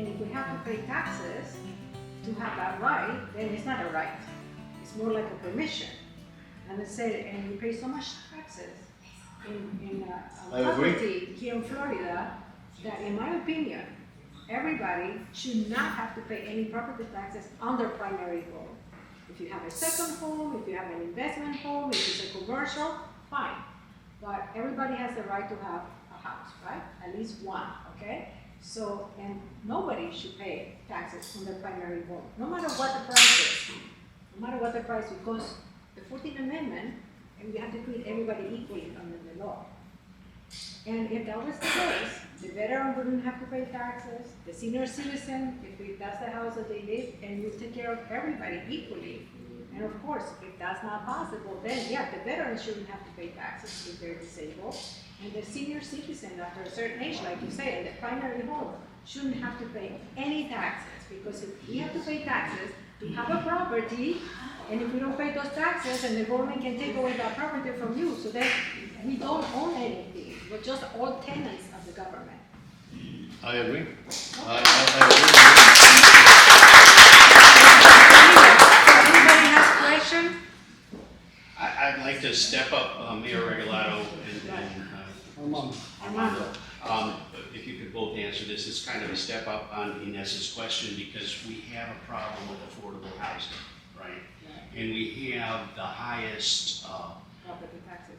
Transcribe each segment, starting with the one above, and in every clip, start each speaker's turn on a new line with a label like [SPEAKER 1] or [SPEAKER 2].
[SPEAKER 1] And if we have to pay taxes to have that right, then it's not a right. It's more like a permission. And it said, and we pay so much taxes in property here in Florida that, in my opinion, everybody should not have to pay any property taxes on their primary home. If you have a second home, if you have an investment home, if it's a commercial, fine. But everybody has the right to have a house, right? At least one, okay? So, and nobody should pay taxes on their primary home, no matter what the price is. No matter what the price, because the 14th Amendment, and we have to treat everybody equally under the law. And if that was the case, the veteran wouldn't have to pay taxes, the senior citizen, if that's the house that they live, and you take care of everybody equally. And of course, if that's not possible, then yeah, the veterans shouldn't have to pay taxes if they're disabled. And the senior citizen after a certain age, like you say, in the primary home, shouldn't have to pay any taxes. Because if we have to pay taxes to have a property, and if we don't pay those taxes, and the government can take away that property from you, so then we don't own anything. We're just all tenants of the government.
[SPEAKER 2] I agree. I
[SPEAKER 1] Anybody has a question?
[SPEAKER 3] I'd like to step up Mayor Regalado and
[SPEAKER 1] Armando.
[SPEAKER 3] if you could both answer this, it's kind of a step up on Inez's question because we have a problem with affordable housing, right? And we have the highest
[SPEAKER 1] Property taxes.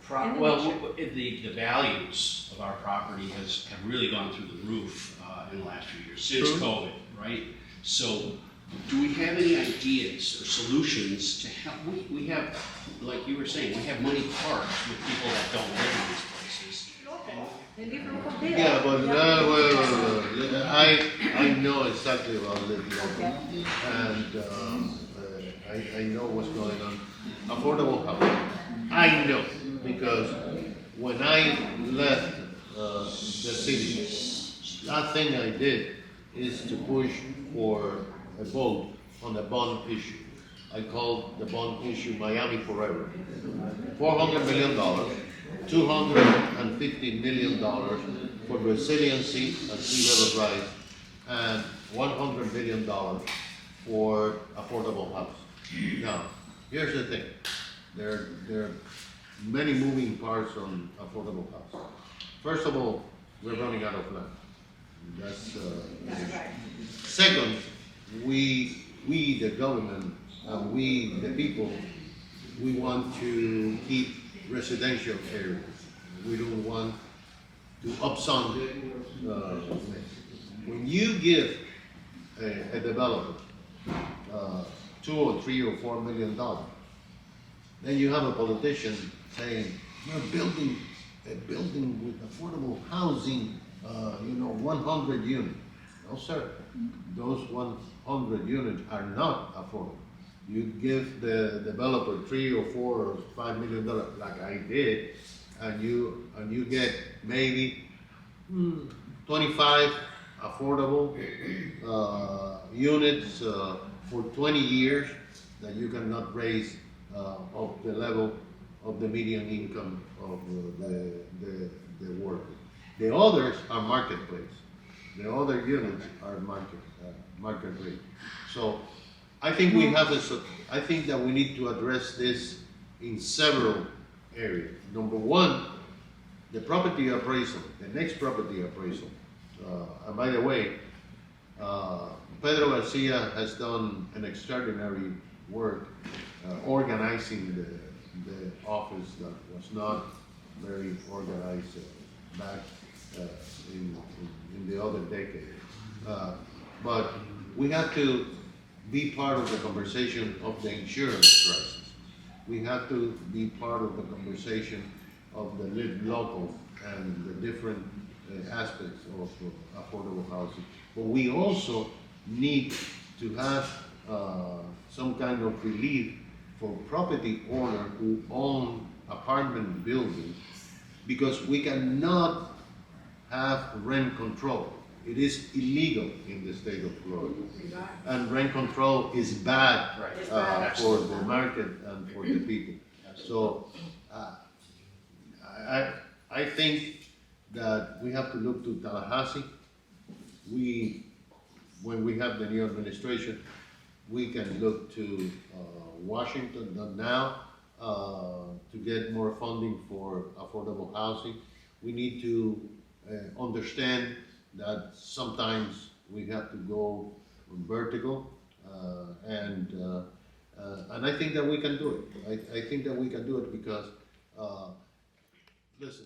[SPEAKER 3] the values of our property have really gone through the roof in the last few years, since COVID, right? So do we have any ideas or solutions to help? We have, like you were saying, we have money parked with people that don't live in these places.
[SPEAKER 2] Yeah, but I know exactly about it, and I know what's going on. Affordable housing, I know, because when I left the city, last thing I did is to push for a vote on the bond issue. I called the bond issue Miami Forever. $400 million, $250 million for resiliency and sea level rise, and $100 million for affordable housing. Now, here's the thing. There are many moving parts on affordable housing. First of all, we're running out of land. That's
[SPEAKER 1] right.
[SPEAKER 2] Second, we the government, and we the people, we want to keep residential areas. We don't want to upzone. When you give a developer $2 or $3 or $4 million, then you have a politician saying, "We're building a building with affordable housing, 100 units." No, sir. Those 100 units are not affordable. You give the developer $3 or $4 or $5 million, like I did, and you get maybe 25 affordable units for 20 years that you cannot raise of the level of the median income of the worker. The others are marketplace. The other units are market rate. So I think I think that we need to address this in several areas. Number one, the property appraisal, the next property appraisal. And by the way, Pedro Garcia has done an extraordinary work organizing the office that was not very organized back in the other decade. But we have to be part of the conversation of the insurance crisis. We have to be part of the conversation of the live local and the different aspects of affordable housing. But we also need to have some kind of relief for property owners who own apartment buildings, because we cannot have rent control. It is illegal in the state of Florida. And rent control is bad for the market and for the people. So I think that we have to look to Tallahassee. when we have the new administration, we can look to Washington now to get more funding for affordable housing. We need to understand that sometimes we have to go vertical, and I think that we can do it. I think that we can do it because, listen,